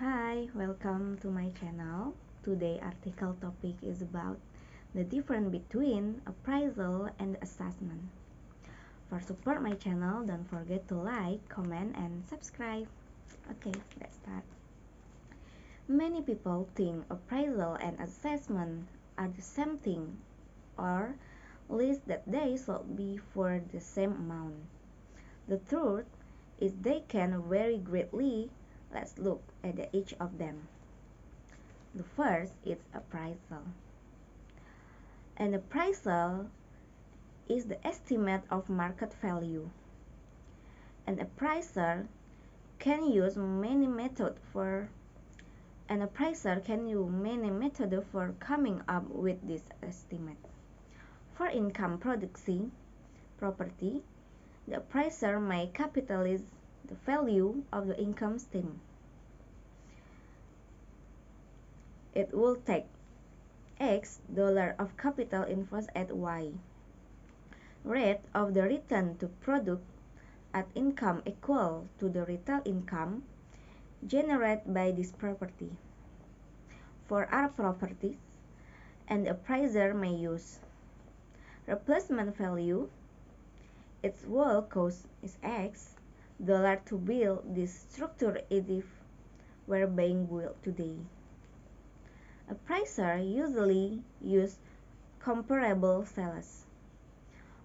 Hi, welcome to my channel. Today article topic is about the difference between appraisal and assessment. For support my channel, don't forget to like, comment, and subscribe. Okay, let's start. Many people think appraisal and assessment are the same thing, or at least that they should be for the same amount. The truth is they can vary greatly. Let's look at each of them. The first is appraisal. An appraisal is the estimate of market value. An appraiser can use many methods for coming up with this estimate. For income producing property, the appraiser may capitalize the value of the income stream. It will take X dollar of capital invested at Y. Rate of the return to product at income equal to the retail income generated by this property. For other properties, an appraiser may use replacement value. Its whole cost is X dollar to build this structure as if were being built today. Appraiser usually use comparable sales.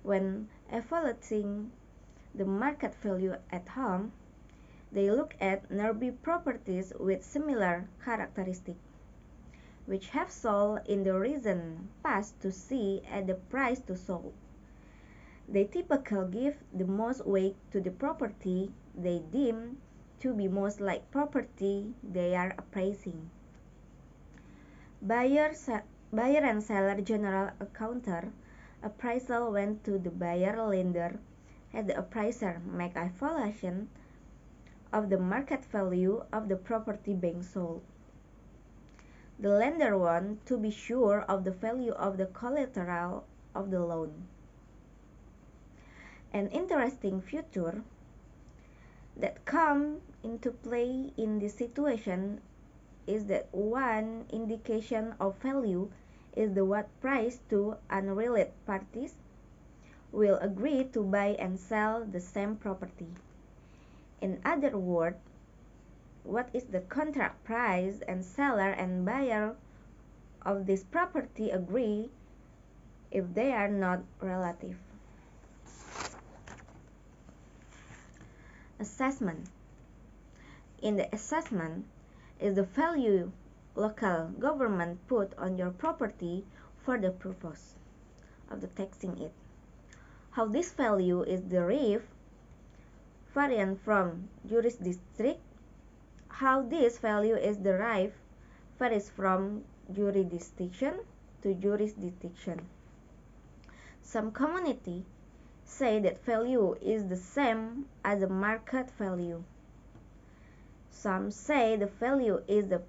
When evaluating the market value at home, they look at nearby properties with similar characteristics, which have sold in the recent past to see at the price to sold. They typically give the most weight to the property they deem to be most like property they are appraising. Buyer and seller general encounter appraisal went to the buyer lender as the appraiser make a evaluation of the market value of the property being sold. The lender wants to be sure of the value of the collateral of the loan. An interesting feature that comes into play in this situation is that one indication of value is the what price two unrelated parties will agree to buy and sell the same property. In other words, what is the contract price and seller and buyer of this property agree if they are not relative. Assessment. In the assessment is the value local government put on your property for the purpose of the taxing it. How this value is derived varies from jurisdiction. How this value is derived varies from jurisdiction to jurisdiction. Some communities say that value is the same as the market value. Some say the value is the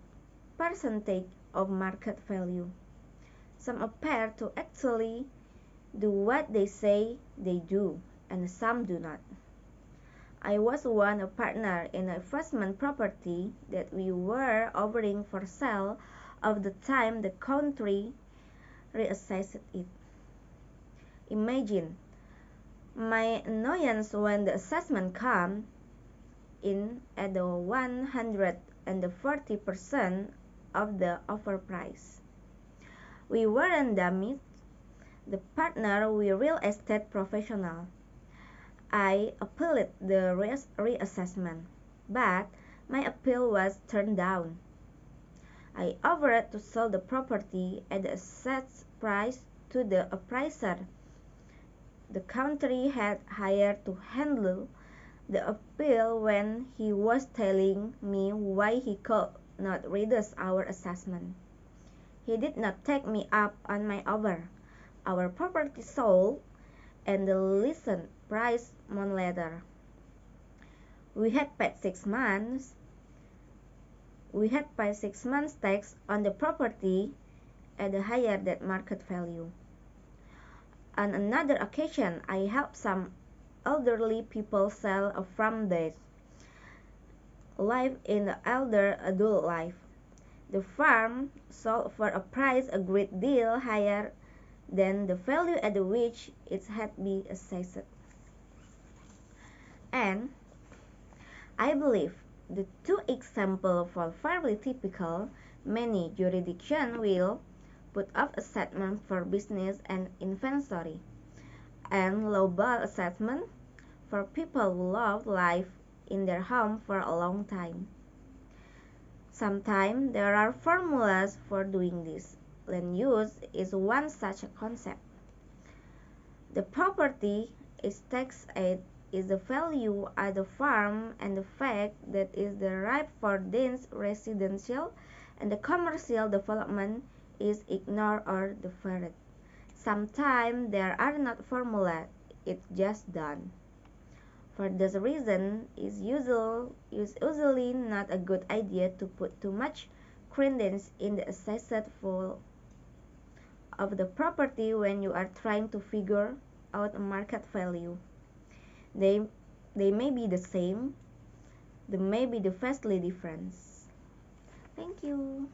percentage of market value. Some appear to actually do what they say they do, and some do not. I was once a partner in an investment property that we were offering for sale of the time the country reassessed it. Imagine my annoyance when the assessment came in at the 140% of the offer price. We weren't dummies. The partner were real estate professional. I appealed the reassessment, but my appeal was turned down. I offered to sell the property at the assessed price to the appraiser the country had hired to handle the appeal when he was telling me why he could not reduce our assessment. He did not take me up on my offer. Our property sold and the listed price month later. We had paid 6 months tax on the property at a higher than market value. On another occasion, I helped some elderly people sell a farm. Days live in the elder adult life. The farm sold for a price a great deal higher than the value at which it had been assessed. And I believe the two examples fall fairly typical. Many jurisdictions will put up assessment for business and inventory, and lowball assessment for people who love life in their home for a long time. Sometimes there are formulas for doing this. Land use is one such a concept. The property is taxed at is the value of the farm, and the fact that is the right for dense residential and the commercial development is ignored or deferred. Sometimes there are not formulas, it's just done. For this reason, it's usually not a good idea to put too much credence in the assessed value of the property when you are trying to figure out a market value. They, they may be the same, they may be the vastly different. Thank you.